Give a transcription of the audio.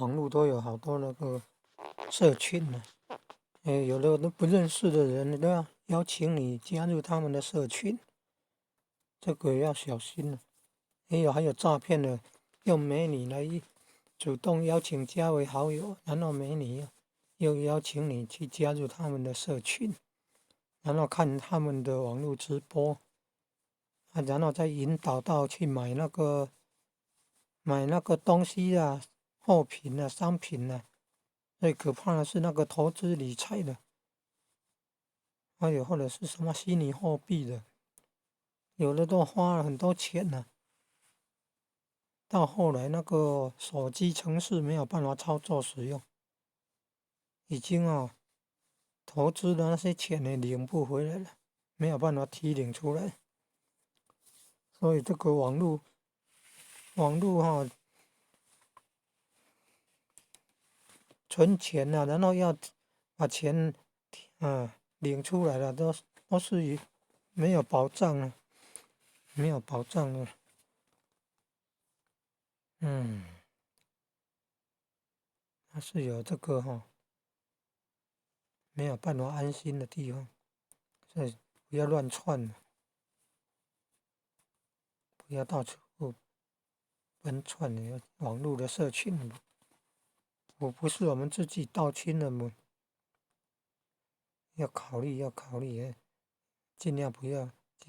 网络都有好多那个社群呢、有的都不认识的人都要邀请你加入他们的社群，这个要小心了。还有诈骗的，用美女来主动邀请加为好友，然后美女又邀请你去加入他们的社群，然后看他们的网络直播，然后再引导到去买那个东西啊、货品啊、商品啊。最可怕的是那个投资理财的，还有或者是什么虚拟货币的，有的都花了很多钱呢、到后来那个手机程式没有办法操作使用，已经投资的那些钱也领不回来了，没有办法提领出来。所以这个网络存钱然后要把钱领出来了，都是没有保障了，没有保障了。它是有这个没有办法安心的地方，所以不要乱窜了，不要到处奔窜的网络的社群。不是我们自己到亲人们，要考虑，尽量不要